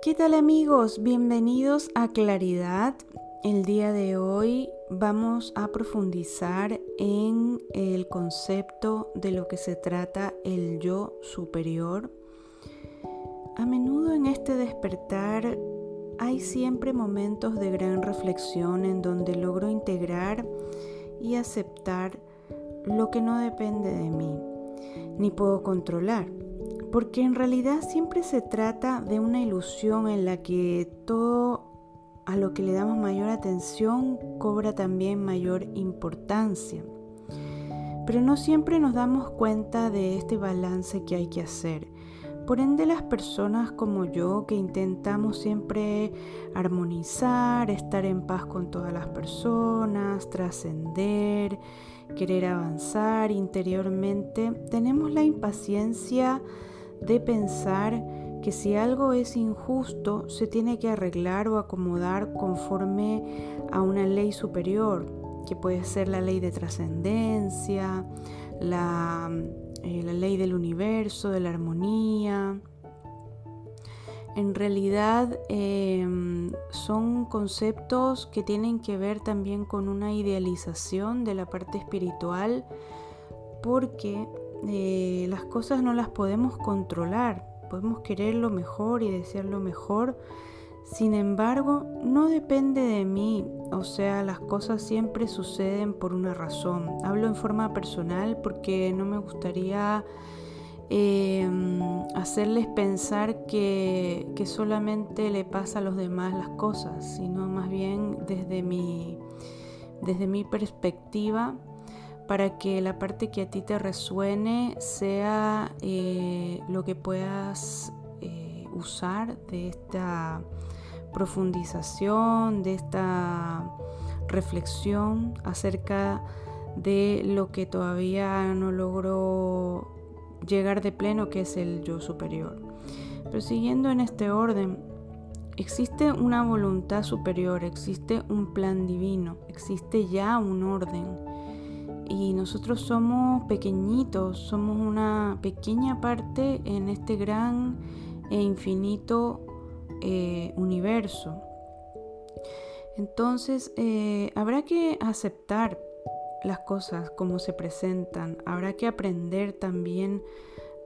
¿Qué tal amigos? Bienvenidos a Claridad. El día de hoy vamos a profundizar en el concepto de lo que se trata el yo superior. A menudo en este despertar hay siempre momentos de gran reflexión en donde logro integrar y aceptar lo que no depende de mí, ni puedo controlar. Porque en realidad siempre se trata de una ilusión en la que todo a lo que le damos mayor atención cobra también mayor importancia. Pero no siempre nos damos cuenta de este balance que hay que hacer. Por ende, las personas como yo que intentamos siempre armonizar, estar en paz con todas las personas, trascender, querer avanzar interiormente, tenemos la impaciencia de pensar que si algo es injusto se tiene que arreglar o acomodar conforme a una ley superior, que puede ser la ley de trascendencia, la ley del universo, de la armonía. En realidad son conceptos que tienen que ver también con una idealización de la parte espiritual, porque las cosas no las podemos controlar, podemos querer lo mejor y desear lo mejor, sin embargo no depende de mí, o sea, las cosas siempre suceden por una razón. Hablo en forma personal porque no me gustaría hacerles pensar que solamente le pasa a los demás las cosas, sino más bien desde mi perspectiva, para que la parte que a ti te resuene sea lo que puedas usar de esta profundización, de esta reflexión acerca de lo que todavía no logro llegar de pleno, que es el yo superior. Pero siguiendo en este orden, existe una voluntad superior, existe un plan divino, existe ya un orden. Y nosotros somos pequeñitos, somos una pequeña parte en este gran e infinito universo. Entonces habrá que aceptar las cosas como se presentan, habrá que aprender también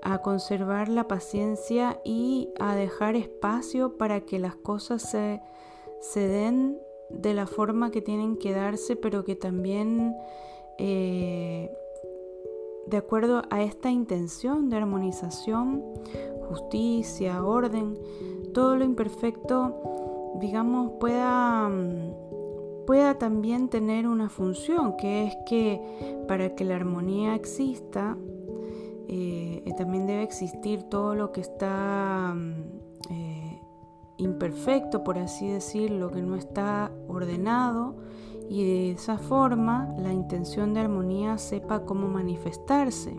a conservar la paciencia y a dejar espacio para que las cosas se den de la forma que tienen que darse, pero que también de acuerdo a esta intención de armonización, justicia, orden, todo lo imperfecto, digamos, pueda también tener una función, que es que para que la armonía exista, también debe existir todo lo que está imperfecto, por así decirlo, que no está ordenado, y de esa forma la intención de armonía sepa cómo manifestarse.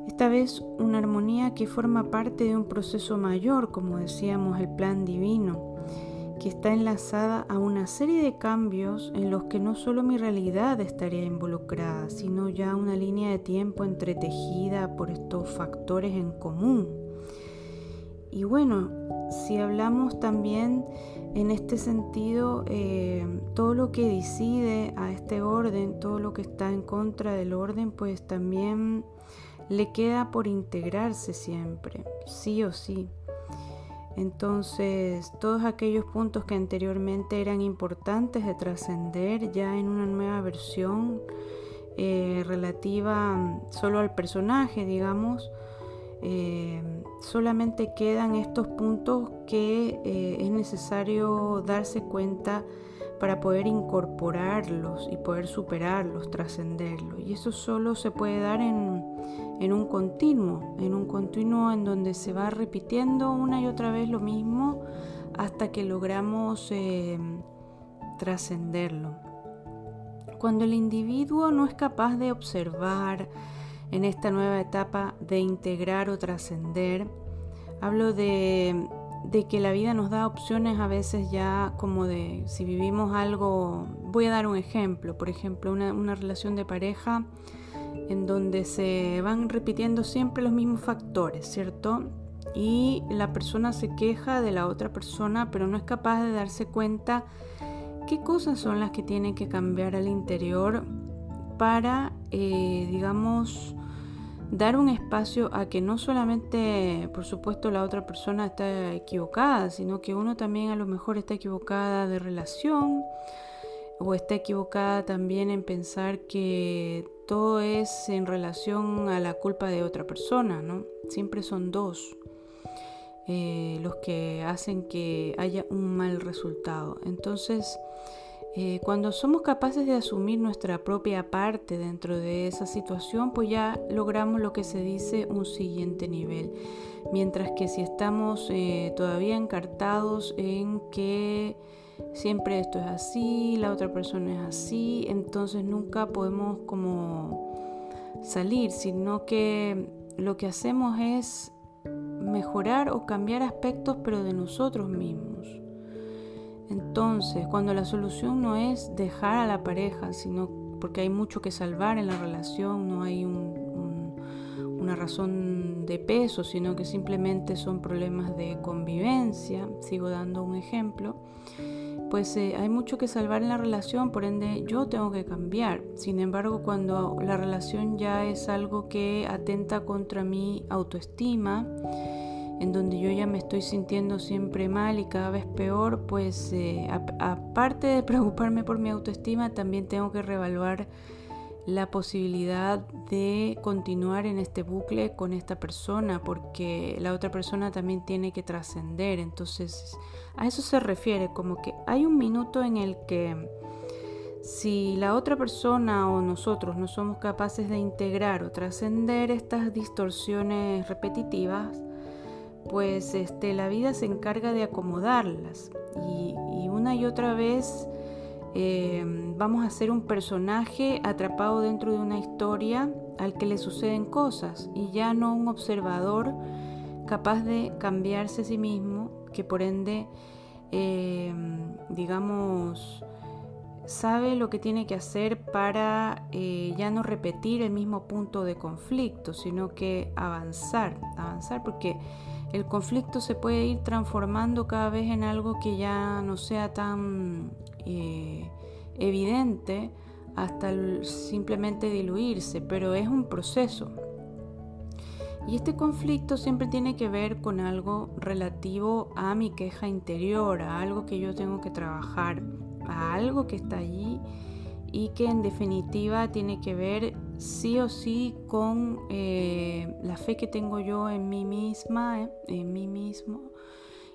Esta vez una armonía que forma parte de un proceso mayor, como decíamos, el plan divino, que está enlazada a una serie de cambios en los que no solo mi realidad estaría involucrada, sino ya una línea de tiempo entretejida por estos factores en común. Y bueno, si hablamos también en este sentido, todo lo que decide a este orden, todo lo que está en contra del orden, pues también le queda por integrarse siempre, sí o sí. Entonces, todos aquellos puntos que anteriormente eran importantes de trascender ya en una nueva versión relativa solo al personaje, digamos, solamente quedan estos puntos que es necesario darse cuenta para poder incorporarlos y poder superarlos, trascenderlos. Y eso solo se puede dar en un continuo en donde se va repitiendo una y otra vez lo mismo hasta que logramos trascenderlo. Cuando el individuo no es capaz de observar en esta nueva etapa de integrar o trascender, hablo de que la vida nos da opciones a veces ya como de si vivimos algo. Voy a dar un ejemplo, por ejemplo, una relación de pareja en donde se van repitiendo siempre los mismos factores, ¿cierto? y la persona se queja de la otra persona, pero no es capaz de darse cuenta qué cosas son las que tienen que cambiar al interior para, digamos, dar un espacio a que no solamente, por supuesto, la otra persona está equivocada, sino que uno también a lo mejor está equivocada de relación o está equivocada también en pensar que todo es en relación a la culpa de otra persona, ¿no? Siempre son dos los que hacen que haya un mal resultado. Entonces, cuando somos capaces de asumir nuestra propia parte dentro de esa situación, pues ya logramos lo que se dice un siguiente nivel. Mientras que si estamos todavía encartados en que siempre esto es así, la otra persona es así, entonces nunca podemos como salir, sino que lo que hacemos es mejorar o cambiar aspectos, pero de nosotros mismos. Entonces, cuando la solución no es dejar a la pareja, sino porque hay mucho que salvar en la relación, no hay una razón de peso, sino que simplemente son problemas de convivencia, sigo dando un ejemplo, pues hay mucho que salvar en la relación, por ende yo tengo que cambiar. Sin embargo, cuando la relación ya es algo que atenta contra mi autoestima, en donde yo ya me estoy sintiendo siempre mal y cada vez peor, pues aparte de preocuparme por mi autoestima, también tengo que reevaluar la posibilidad de continuar en este bucle con esta persona, porque la otra persona también tiene que trascender. Entonces, a eso se refiere, como que hay un minuto en el que si la otra persona o nosotros no somos capaces de integrar o trascender estas distorsiones repetitivas, pues la vida se encarga de acomodarlas y una y otra vez vamos a ser un personaje atrapado dentro de una historia al que le suceden cosas y ya no un observador capaz de cambiarse a sí mismo, que por ende digamos sabe lo que tiene que hacer para ya no repetir el mismo punto de conflicto, sino que avanzar porque el conflicto se puede ir transformando cada vez en algo que ya no sea tan evidente hasta simplemente diluirse, pero es un proceso. Y este conflicto siempre tiene que ver con algo relativo a mi queja interior, a algo que yo tengo que trabajar, a algo que está allí y que en definitiva tiene que ver sí o sí con la fe que tengo yo en mí misma, en mí mismo,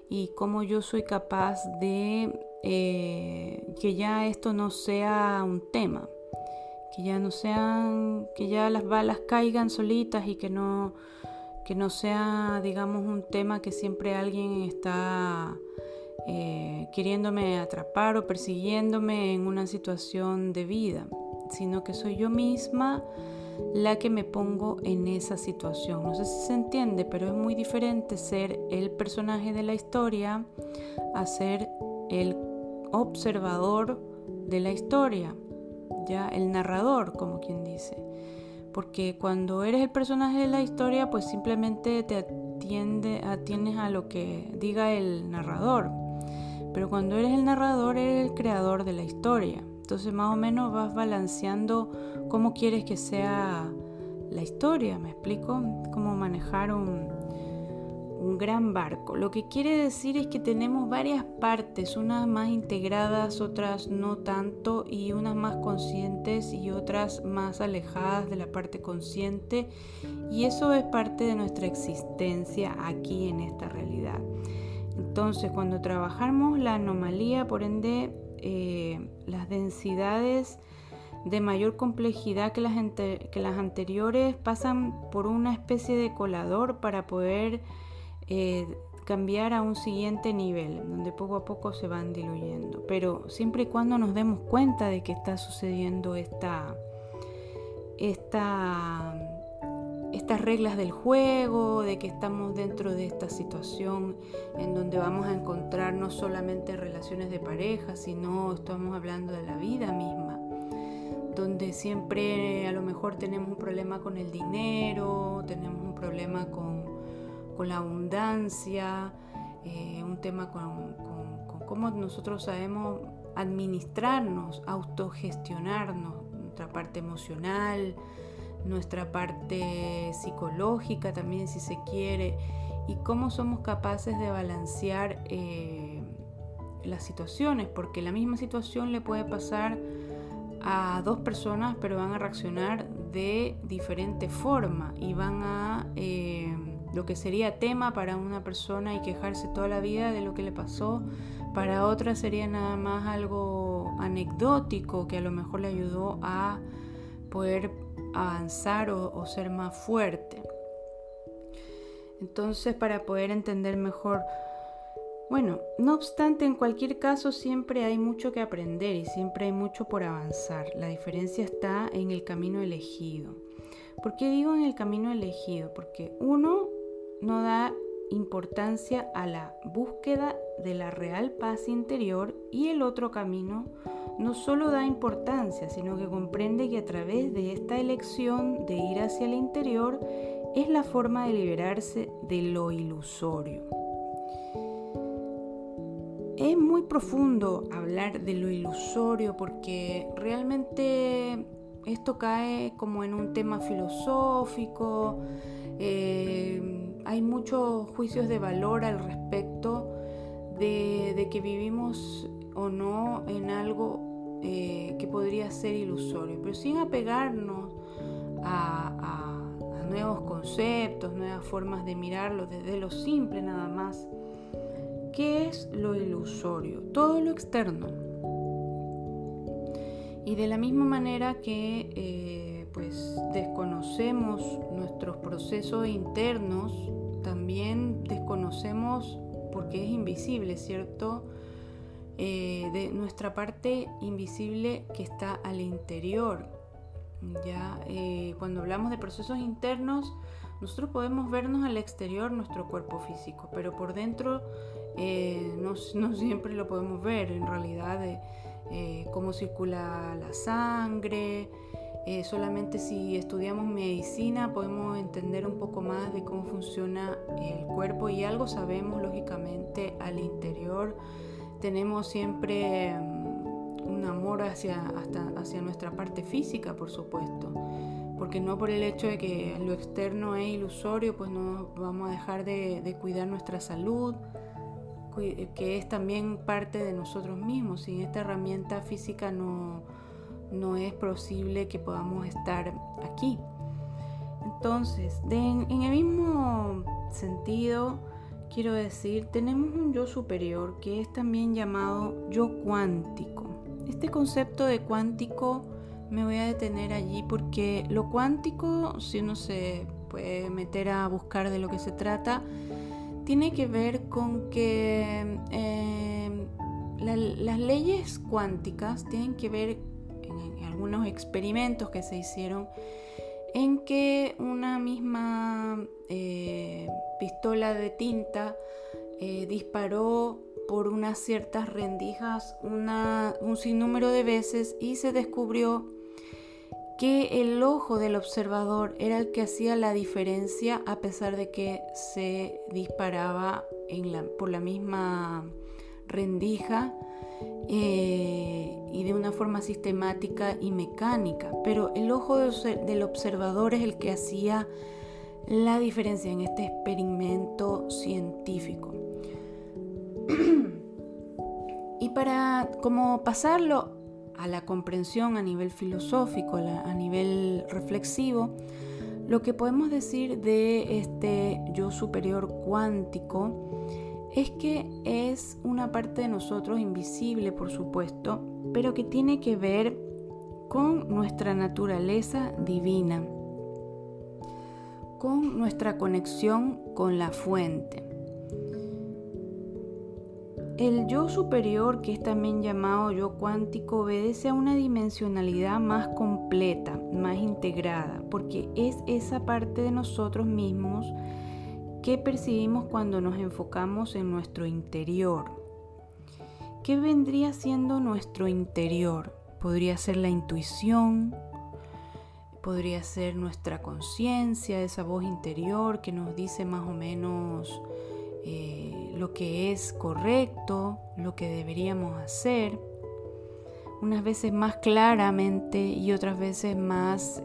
y cómo yo soy capaz de que ya esto no sea un tema, que ya no sean, que ya las balas caigan solitas y que no sea, digamos, un tema que siempre alguien está queriéndome atrapar o persiguiéndome en una situación de vida, sino que soy yo misma la que me pongo en esa situación. No sé si se entiende, pero es muy diferente ser el personaje de la historia a ser el observador de la historia, ya el narrador, como quien dice. Porque cuando eres el personaje de la historia, pues simplemente te atiendes a lo que diga el narrador. Pero cuando eres el narrador, eres el creador de la historia. Entonces más o menos vas balanceando cómo quieres que sea la historia, ¿me explico? Cómo manejar un gran barco. Lo que quiere decir es que tenemos varias partes, unas más integradas, otras no tanto, y unas más conscientes y otras más alejadas de la parte consciente, y eso es parte de nuestra existencia aquí en esta realidad. Entonces, cuando trabajamos la anomalía, por ende, las densidades de mayor complejidad que las anteriores pasan por una especie de colador para poder cambiar a un siguiente nivel, donde poco a poco se van diluyendo. Pero siempre y cuando nos demos cuenta de que está sucediendo estas reglas del juego, de que estamos dentro de esta situación en donde vamos a encontrar no solamente relaciones de pareja, sino estamos hablando de la vida misma, donde siempre a lo mejor tenemos un problema con el dinero, tenemos un problema con con la abundancia, un tema con cómo nosotros sabemos administrarnos, autogestionarnos, nuestra parte emocional, nuestra parte psicológica también, si se quiere, y cómo somos capaces de balancear las situaciones, porque la misma situación le puede pasar a dos personas, pero van a reaccionar de diferente forma y van a lo que sería tema para una persona y quejarse toda la vida de lo que le pasó, para otra sería nada más algo anecdótico que a lo mejor le ayudó a poder avanzar o ser más fuerte. Entonces, para poder entender mejor, bueno, no obstante, en cualquier caso siempre hay mucho que aprender y siempre hay mucho por avanzar. La diferencia está en el camino elegido. ¿Por qué digo en el camino elegido? Porque uno no da importancia a la búsqueda de la real paz interior y el otro camino no solo da importancia, sino que comprende que a través de esta elección de ir hacia el interior es la forma de liberarse de lo ilusorio. Es muy profundo hablar de lo ilusorio porque realmente esto cae como en un tema filosófico, hay muchos juicios de valor al respecto de que vivimos o no en algo que podría ser ilusorio, pero sin apegarnos a nuevos conceptos, nuevas formas de mirarlo desde lo simple nada más. ¿Qué es lo ilusorio? Todo lo externo. Y de la misma manera que pues desconocemos nuestros procesos internos, también desconocemos, porque es invisible, ¿cierto? De nuestra parte invisible que está al interior. ¿Ya? Cuando hablamos de procesos internos, nosotros podemos vernos al exterior nuestro cuerpo físico, pero por dentro no siempre lo podemos ver. En realidad, cómo circula la sangre, solamente si estudiamos medicina podemos entender un poco más de cómo funciona el cuerpo, y algo sabemos lógicamente al interior. Tenemos siempre un amor hacia nuestra parte física, por supuesto, porque no por el hecho de que lo externo es ilusorio, pues no vamos a dejar de cuidar nuestra salud, que es también parte de nosotros mismos. Sin esta herramienta física no es posible que podamos estar aquí. Entonces, en el mismo sentido, quiero decir, tenemos un yo superior que es también llamado yo cuántico. Este concepto de cuántico me voy a detener allí porque lo cuántico, si uno se puede meter a buscar de lo que se trata, tiene que ver con que las leyes cuánticas tienen que ver en algunos experimentos que se hicieron, en que una misma pistola de tinta disparó por unas ciertas rendijas un sinnúmero de veces, y se descubrió que el ojo del observador era el que hacía la diferencia, a pesar de que se disparaba por la misma rendija y de una forma sistemática y mecánica. Pero el ojo del observador es el que hacía la diferencia en este experimento científico. Y para como pasarlo a la comprensión a nivel filosófico, a nivel reflexivo, lo que podemos decir de este yo superior cuántico es que es una parte de nosotros invisible, por supuesto, pero que tiene que ver con nuestra naturaleza divina, con nuestra conexión con la fuente. El yo superior, que es también llamado yo cuántico, obedece a una dimensionalidad más completa, más integrada, porque es esa parte de nosotros mismos que percibimos cuando nos enfocamos en nuestro interior. ¿Qué vendría siendo nuestro interior? Podría ser la intuición, podría ser nuestra conciencia, esa voz interior que nos dice más o menos lo que es correcto, lo que deberíamos hacer, unas veces más claramente y otras veces más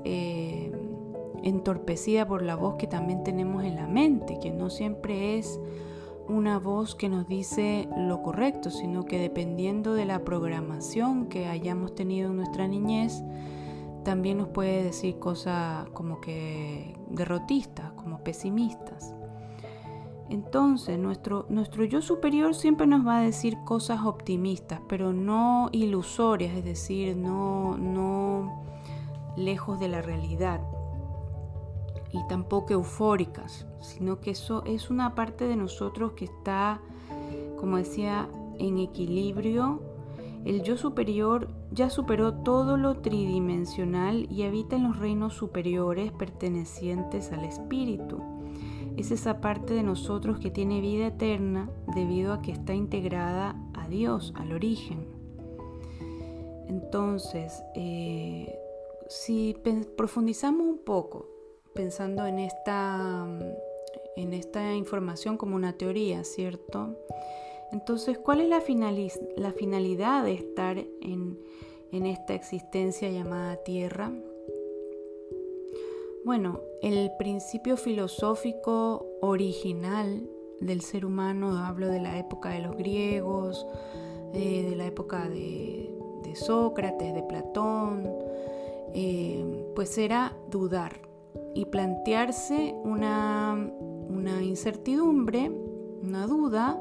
entorpecida por la voz que también tenemos en la mente, que no siempre es una voz que nos dice lo correcto, sino que dependiendo de la programación que hayamos tenido en nuestra niñez, también nos puede decir cosas como que derrotistas, como pesimistas. Entonces, nuestro yo superior siempre nos va a decir cosas optimistas, pero no ilusorias, es decir, no lejos de la realidad y tampoco eufóricas, sino que eso es una parte de nosotros que está, como decía, en equilibrio. El yo superior ya superó todo lo tridimensional y habita en los reinos superiores pertenecientes al espíritu. Es esa parte de nosotros que tiene vida eterna debido a que está integrada a Dios, al origen. Entonces, si profundizamos un poco pensando en esta información como una teoría, ¿cierto? Entonces, ¿cuál es la finalidad de estar en esta existencia llamada Tierra? Bueno, el principio filosófico original del ser humano, hablo de la época de los griegos, de la época de Sócrates, de Platón, pues era dudar y plantearse una incertidumbre, una duda,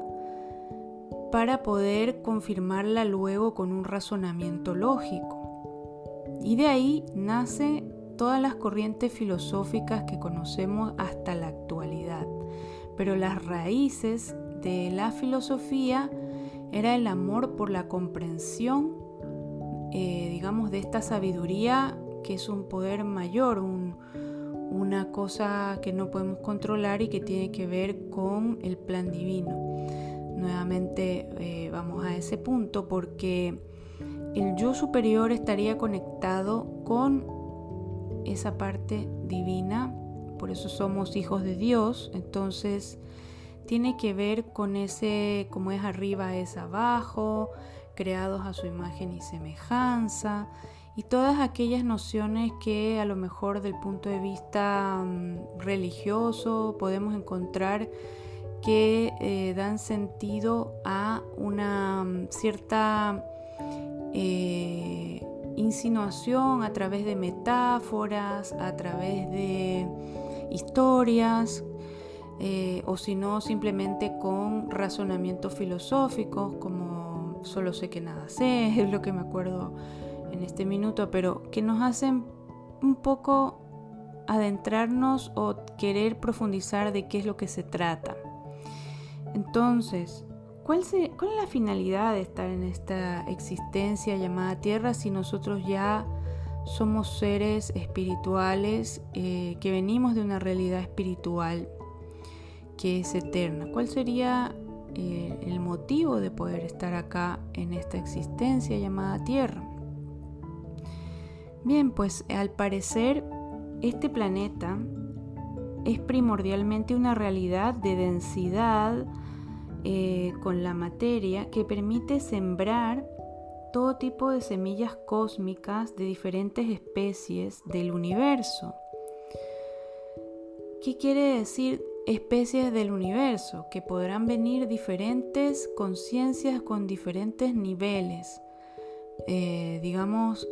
para poder confirmarla luego con un razonamiento lógico. Y de ahí nace todas las corrientes filosóficas que conocemos hasta la actualidad. Pero las raíces de la filosofía era el amor por la comprensión, digamos, de esta sabiduría que es un poder mayor, una cosa que no podemos controlar y que tiene que ver con el plan divino. Nuevamente vamos a ese punto porque el yo superior estaría conectado con esa parte divina, por eso somos hijos de Dios. Entonces tiene que ver con ese, como es arriba es abajo, creados a su imagen y semejanza, y todas aquellas nociones que a lo mejor del punto de vista religioso podemos encontrar que dan sentido a una cierta insinuación a través de metáforas, a través de historias, o si no simplemente con razonamientos filosóficos como solo sé que nada sé, es lo que me acuerdo en este minuto, pero que nos hacen un poco adentrarnos o querer profundizar de qué es lo que se trata. Entonces, ¿cuál es la finalidad de estar en esta existencia llamada Tierra si nosotros ya somos seres espirituales que venimos de una realidad espiritual que es eterna? ¿Cuál sería el motivo de poder estar acá en esta existencia llamada Tierra? Bien, pues al parecer este planeta es primordialmente una realidad de densidad con la materia que permite sembrar todo tipo de semillas cósmicas de diferentes especies del universo. ¿Qué quiere decir especies del universo? Que podrán venir diferentes conciencias con diferentes niveles, digamos,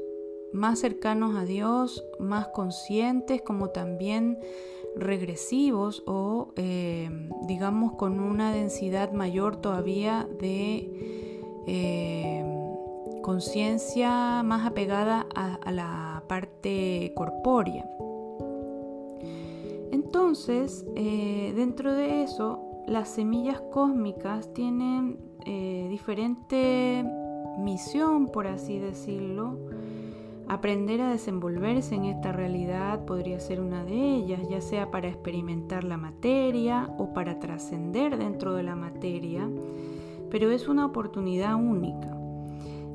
más cercanos a Dios, más conscientes, como también regresivos o digamos con una densidad mayor todavía de conciencia más apegada a la parte corpórea. Entonces, dentro de eso, las semillas cósmicas tienen diferente misión, por así decirlo. Aprender a desenvolverse en esta realidad podría ser una de ellas, ya sea para experimentar la materia o para trascender dentro de la materia, pero es una oportunidad única.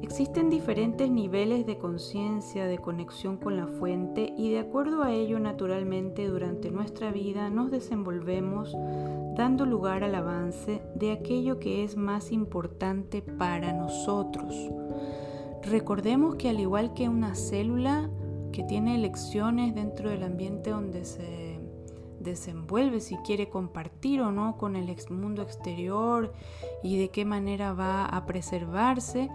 Existen diferentes niveles de conciencia, de conexión con la fuente y de acuerdo a ello, naturalmente, durante nuestra vida nos desenvolvemos dando lugar al avance de aquello que es más importante para nosotros. Recordemos que al igual que una célula que tiene elecciones dentro del ambiente donde se desenvuelve, si quiere compartir o no con el mundo exterior y de qué manera va a preservarse,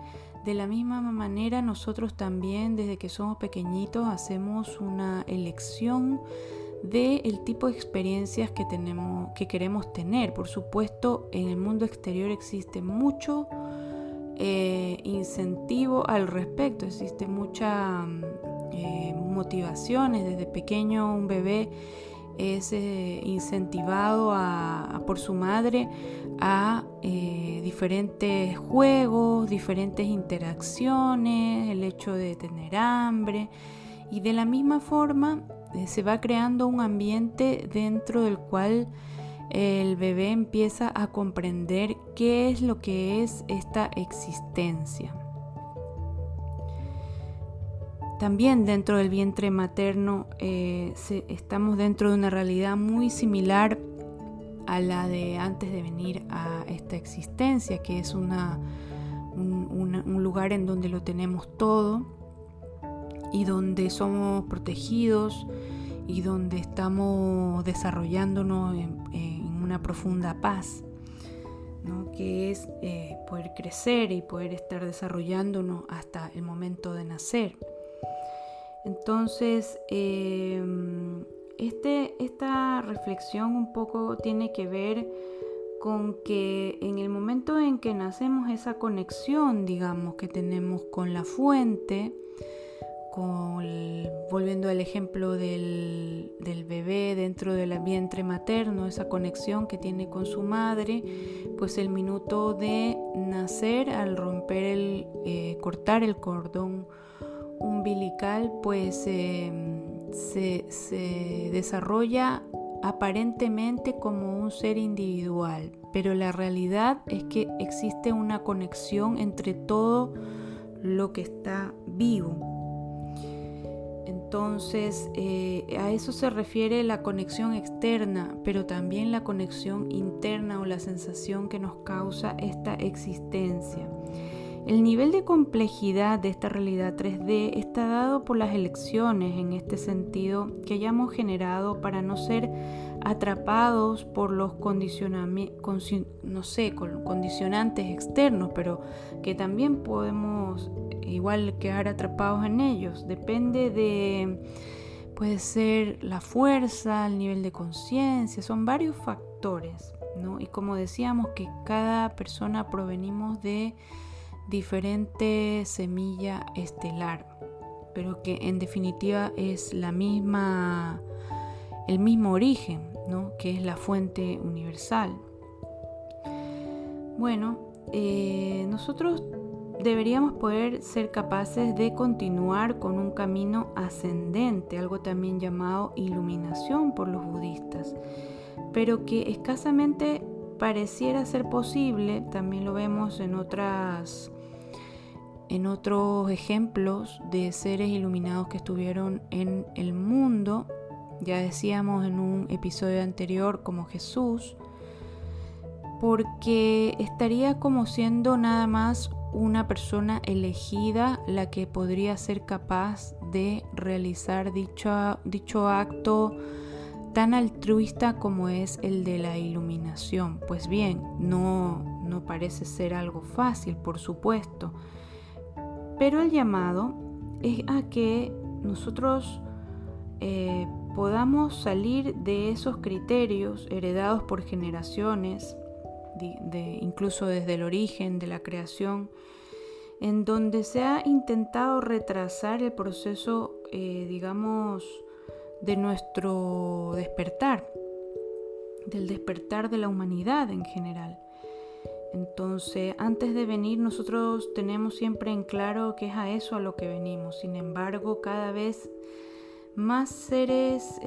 de la misma manera nosotros también desde que somos pequeñitos hacemos una elección del tipo de experiencias que queremos tener. Por supuesto, en el mundo exterior existe mucho incentivo al respecto, existe mucha motivaciones. Desde pequeño un bebé es incentivado por su madre a diferentes juegos, diferentes interacciones, el hecho de tener hambre, y de la misma forma se va creando un ambiente dentro del cual el bebé empieza a comprender qué es lo que es esta existencia. También dentro del vientre materno estamos dentro de una realidad muy similar a la de antes de venir a esta existencia, que es un lugar en donde lo tenemos todo y donde somos protegidos y donde estamos desarrollándonos en una profunda paz, ¿no? Que es poder crecer y poder estar desarrollándonos hasta el momento de nacer. Entonces, esta reflexión un poco tiene que ver con que en el momento en que nacemos, esa conexión, digamos, que tenemos con la fuente, volviendo al ejemplo del bebé dentro del vientre materno, esa conexión que tiene con su madre, pues el minuto de nacer, al cortar el cordón umbilical, pues se desarrolla aparentemente como un ser individual, pero la realidad es que existe una conexión entre todo lo que está vivo. Entonces, a eso se refiere la conexión externa, pero también la conexión interna o la sensación que nos causa esta existencia. El nivel de complejidad de esta realidad 3D está dado por las elecciones en este sentido que hayamos generado para no ser atrapados por los condicionantes externos, pero que también podemos igual quedar atrapados en ellos. Puede ser la fuerza, el nivel de conciencia, son varios factores, ¿no? Y como decíamos que cada persona provenimos de diferente semilla estelar, pero que en definitiva es el mismo origen, ¿no? Que es la fuente universal. Bueno, nosotros deberíamos poder ser capaces de continuar con un camino ascendente, algo también llamado iluminación por los budistas, pero que escasamente pareciera ser posible. También lo vemos en otros ejemplos de seres iluminados que estuvieron en el mundo. Ya decíamos en un episodio anterior como Jesús, porque estaría como siendo nada más una persona elegida la que podría ser capaz de realizar dicho acto tan altruista como es el de la iluminación. Pues bien, no parece ser algo fácil, por supuesto, pero el llamado es a que nosotros podamos salir de esos criterios heredados por generaciones, incluso desde el origen de la creación, en donde se ha intentado retrasar el proceso, de nuestro despertar, del despertar de la humanidad en general. Entonces, antes de venir, nosotros tenemos siempre en claro que es a eso a lo que venimos. Sin embargo, cada vez más seres,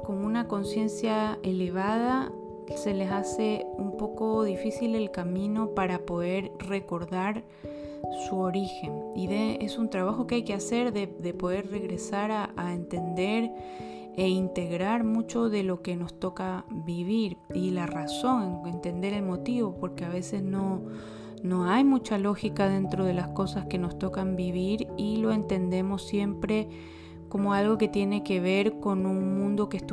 con una conciencia elevada, se les hace un poco difícil el camino para poder recordar su origen. Y es un trabajo que hay que hacer de poder regresar a entender e integrar mucho de lo que nos toca vivir y la razón, entender el motivo, porque a veces no hay mucha lógica dentro de las cosas que nos tocan vivir y lo entendemos siempre como algo que tiene que ver con un mundo que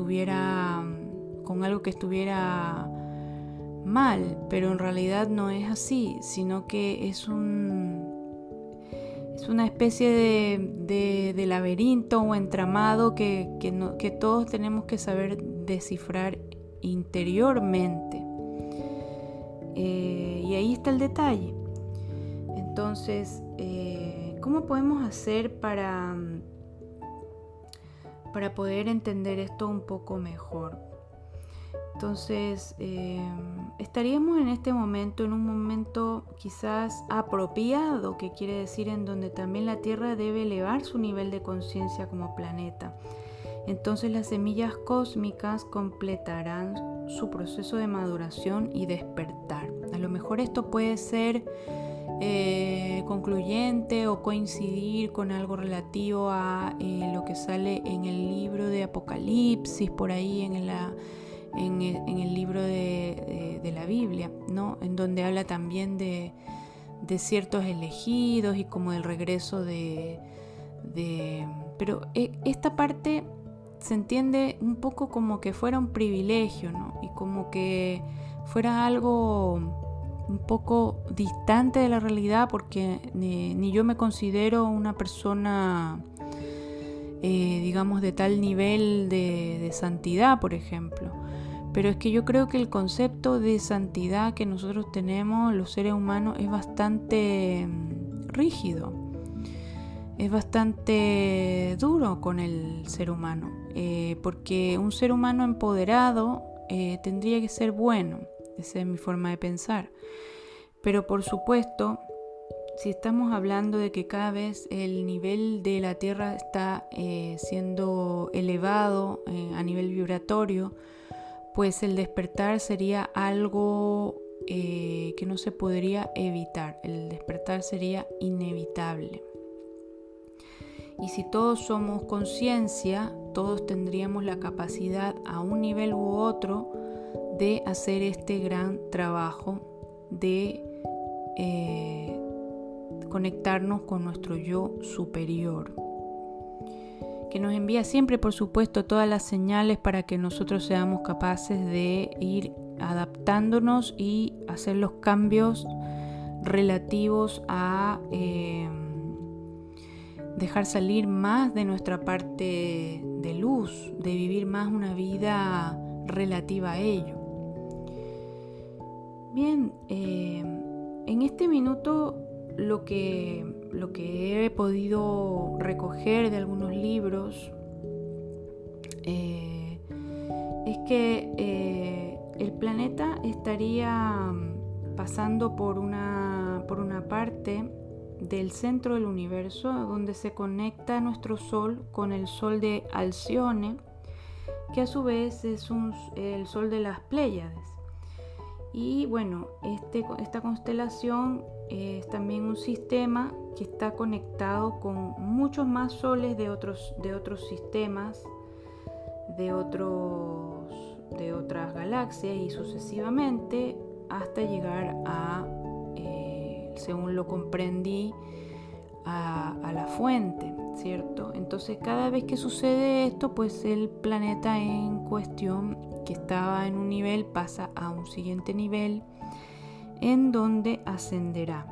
con algo que estuviera mal, pero en realidad no es así, sino que es una especie de laberinto o entramado que todos tenemos que saber descifrar interiormente. Y ahí está el detalle. Entonces, ¿cómo podemos hacer para poder entender esto un poco mejor? Entonces, estaríamos en este momento, en un momento quizás apropiado, que quiere decir en donde también la Tierra debe elevar su nivel de conciencia como planeta. Entonces las semillas cósmicas completarán su proceso de maduración y despertar. A lo mejor esto puede ser concluyente o coincidir con algo relativo a lo que sale en el libro de Apocalipsis, por ahí en el libro de la Biblia, ¿no? En donde habla también de ciertos elegidos y como del regreso pero esta parte se entiende un poco como que fuera un privilegio, ¿no? Y como que fuera algo un poco distante de la realidad, porque ni yo me considero una persona digamos de tal nivel de santidad, por ejemplo. Pero es que yo creo que el concepto de santidad que nosotros tenemos, los seres humanos, es bastante rígido. Es bastante duro con el ser humano. Porque un ser humano empoderado tendría que ser bueno. Esa es mi forma de pensar. Pero por supuesto, si estamos hablando de que cada vez el nivel de la Tierra está siendo elevado a nivel vibratorio, pues el despertar sería algo que no se podría evitar. El despertar sería inevitable. Y si todos somos conciencia, todos tendríamos la capacidad a un nivel u otro de hacer este gran trabajo de conectarnos con nuestro yo superior, que nos envía siempre, por supuesto, todas las señales para que nosotros seamos capaces de ir adaptándonos y hacer los cambios relativos a dejar salir más de nuestra parte de luz, de vivir más una vida relativa a ello. Bien, en este minuto lo que he podido recoger de algunos libros es que el planeta estaría pasando por una parte del centro del universo, donde se conecta nuestro Sol con el Sol de Alcione, que a su vez es el Sol de las Pléyades. Y bueno, esta constelación es también un sistema que está conectado con muchos más soles de otros sistemas, de otras galaxias y sucesivamente hasta llegar a según lo comprendí, a la fuente, ¿cierto? Entonces cada vez que sucede esto, pues el planeta en cuestión que estaba en un nivel pasa a un siguiente nivel en donde ascenderá.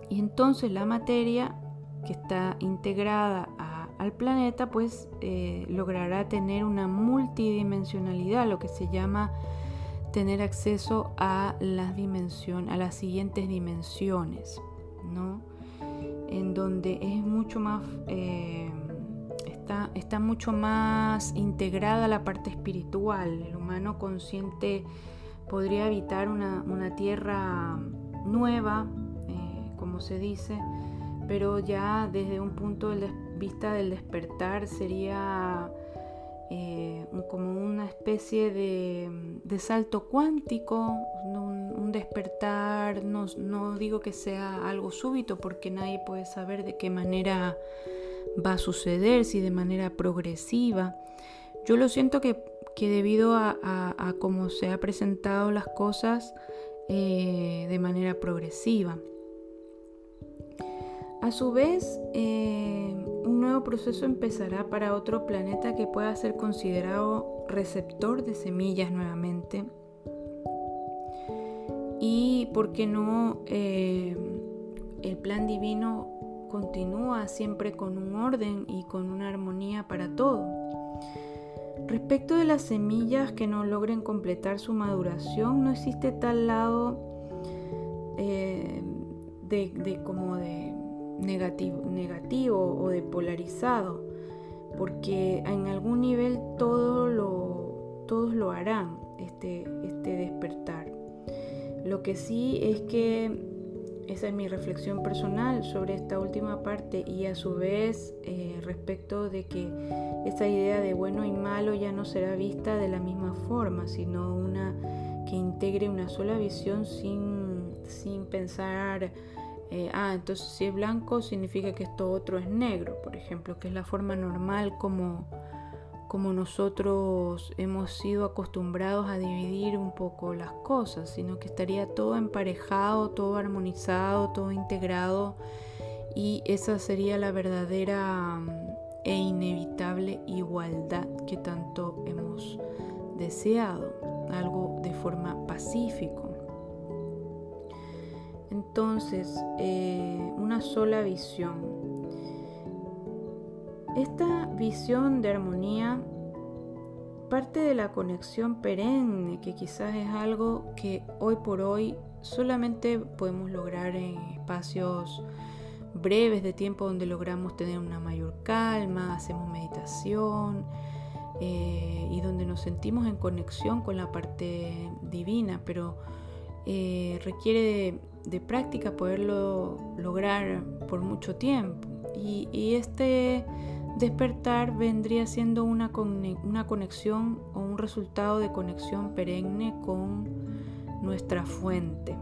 Y entonces la materia que está integrada al planeta, pues logrará tener una multidimensionalidad, lo que se llama tener acceso a las siguientes dimensiones, ¿no? En donde es mucho más está mucho más integrada la parte espiritual. El humano consciente podría habitar una tierra nueva, como se dice, pero ya desde un punto de vista del despertar sería como una especie de salto cuántico, un despertar. No digo que sea algo súbito porque nadie puede saber de qué manera va a suceder, si de manera progresiva. Yo lo siento que debido a cómo se han presentado las cosas, de manera progresiva. A su vez, un nuevo proceso empezará para otro planeta que pueda ser considerado receptor de semillas nuevamente. Y por qué no, el plan divino continúa siempre con un orden y con una armonía para todo. Respecto de las semillas que no logren completar su maduración, no existe tal lado de negativo o de polarizado, porque en algún nivel todos lo harán, este despertar. Lo que sí es que esa es mi reflexión personal sobre esta última parte, y a su vez respecto de que esa idea de bueno y malo ya no será vista de la misma forma, sino una que integre una sola visión sin pensar, entonces si es blanco significa que esto otro es negro, por ejemplo, que es la forma normal como nosotros hemos sido acostumbrados a dividir un poco las cosas, sino que estaría todo emparejado, todo armonizado, todo integrado, y esa sería la verdadera e inevitable igualdad que tanto hemos deseado, algo de forma pacífico. Entonces, una sola visión. Esta visión de armonía parte de la conexión perenne, que quizás es algo que hoy por hoy solamente podemos lograr en espacios breves de tiempo donde logramos tener una mayor calma, hacemos meditación, y donde nos sentimos en conexión con la parte divina, pero requiere de práctica poderlo lograr por mucho tiempo, y este despertar vendría siendo una conexión o un resultado de conexión perenne con nuestra fuente,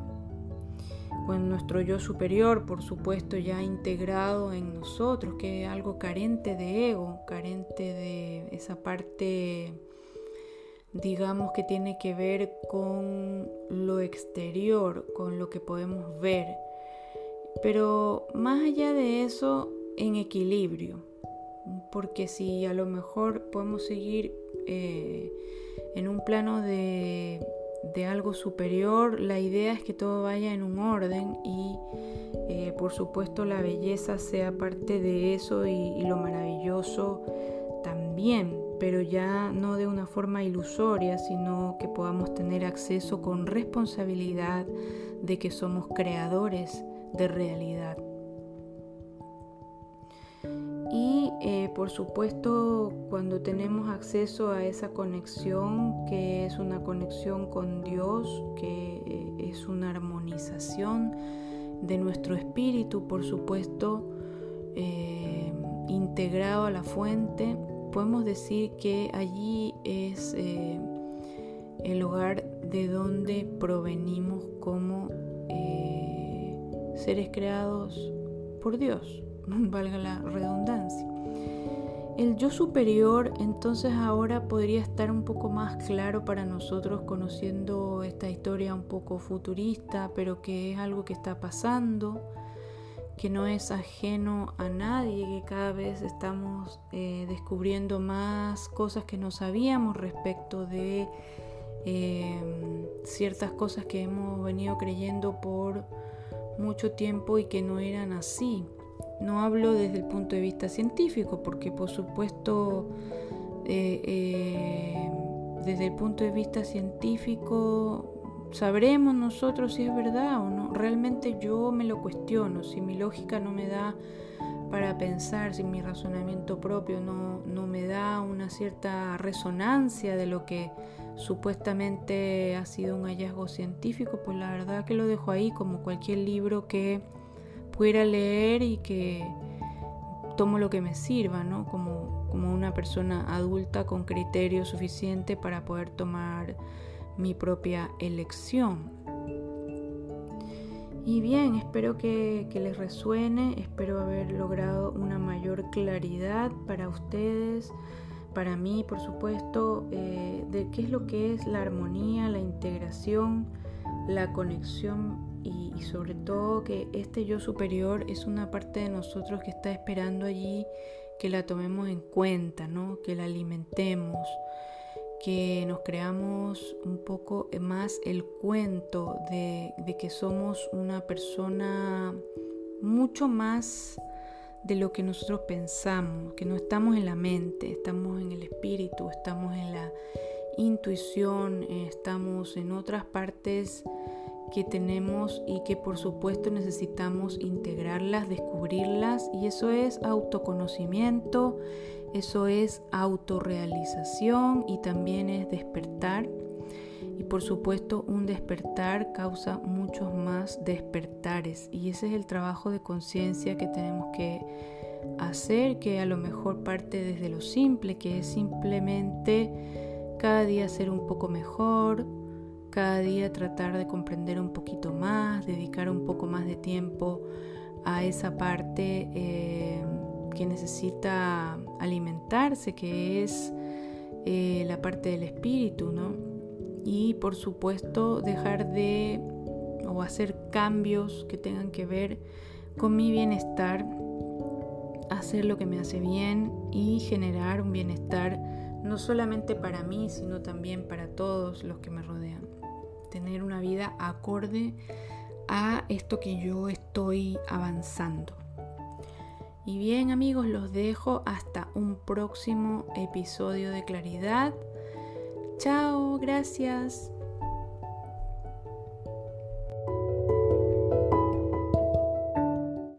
con nuestro yo superior, por supuesto, ya integrado en nosotros, que es algo carente de ego, carente de esa parte, digamos, que tiene que ver con lo exterior, con lo que podemos ver, pero más allá de eso, en equilibrio. Porque si a lo mejor podemos seguir en un plano de algo superior, la idea es que todo vaya en un orden, y por supuesto la belleza sea parte de eso, y lo maravilloso también, pero ya no de una forma ilusoria, sino que podamos tener acceso con responsabilidad de que somos creadores de realidad. Y por supuesto, cuando tenemos acceso a esa conexión, que es una conexión con Dios, que es una armonización de nuestro espíritu, por supuesto, integrado a la fuente, podemos decir que allí es el lugar de donde provenimos como seres creados por Dios, valga la redundancia. El yo superior entonces ahora podría estar un poco más claro para nosotros, conociendo esta historia un poco futurista, pero que es algo que está pasando, que no es ajeno a nadie, que cada vez estamos descubriendo más cosas que no sabíamos respecto de ciertas cosas que hemos venido creyendo por mucho tiempo y que no eran así. No hablo desde el punto de vista científico, porque por supuesto desde el punto de vista científico sabremos nosotros si es verdad o no. Realmente yo me lo cuestiono, si mi lógica no me da para pensar, si mi razonamiento propio no me da una cierta resonancia de lo que supuestamente ha sido un hallazgo científico, pues la verdad que lo dejo ahí, como cualquier libro que pudiera leer y que tomo lo que me sirva, ¿no? Como como una persona adulta con criterio suficiente para poder tomar mi propia elección. Y bien, espero que les resuene, espero haber logrado una mayor claridad para ustedes, para mí, por supuesto, de qué es lo que es la armonía, la integración, la conexión y sobre todo que este yo superior es una parte de nosotros que está esperando allí que la tomemos en cuenta, ¿no? Que la alimentemos, que nos creamos un poco más el cuento de que somos una persona mucho más de lo que nosotros pensamos, que no estamos en la mente, estamos en el espíritu, estamos en la intuición, estamos en otras partes que tenemos y que por supuesto necesitamos integrarlas, descubrirlas, y eso es autoconocimiento, eso es autorrealización y también es despertar. Y por supuesto un despertar causa muchos más despertares, y ese es el trabajo de conciencia que tenemos que hacer, que a lo mejor parte desde lo simple, que es simplemente cada día ser un poco mejor, cada día tratar de comprender un poquito más, dedicar un poco más de tiempo a esa parte que necesita alimentarse, que es la parte del espíritu, ¿no? Y por supuesto dejar de o hacer cambios que tengan que ver con mi bienestar, hacer lo que me hace bien y generar un bienestar no solamente para mí, sino también para todos los que me rodean. Tener una vida acorde a esto que yo estoy avanzando. Y bien, amigos, los dejo hasta un próximo episodio de Claridad. Chao, gracias.